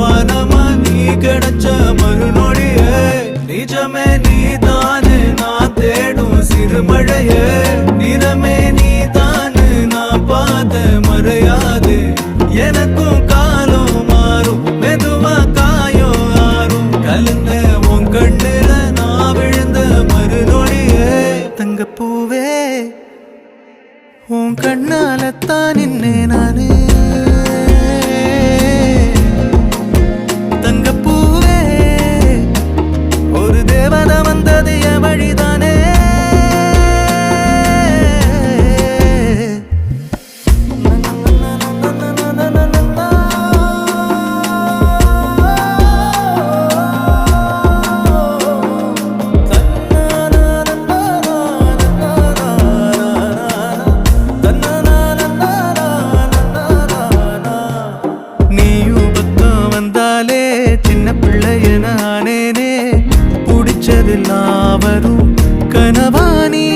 வானமா நீ கிடைச்ச மறுநொடியே நிஜமே நீதானு நான் தேடும் சிறுமழையே நிறமே நீதானு நான் பார்த்த மறையாது எனக்கும் காலம் மாறும் மெதுவா காயம் ஆறும் கலந்த உன் கண்ணுல நான் விழுந்த மறுநொடியே தங்கப்பூவே உன் கண்ணாலத்தான் நின்னே நானே தங்கப்பூவே ஒரு தேவதை வந்தது என் வழிதானே சின்ன பிள்ளையனானேனே பிடிச்சதெல்லாம் வரும் கனவானி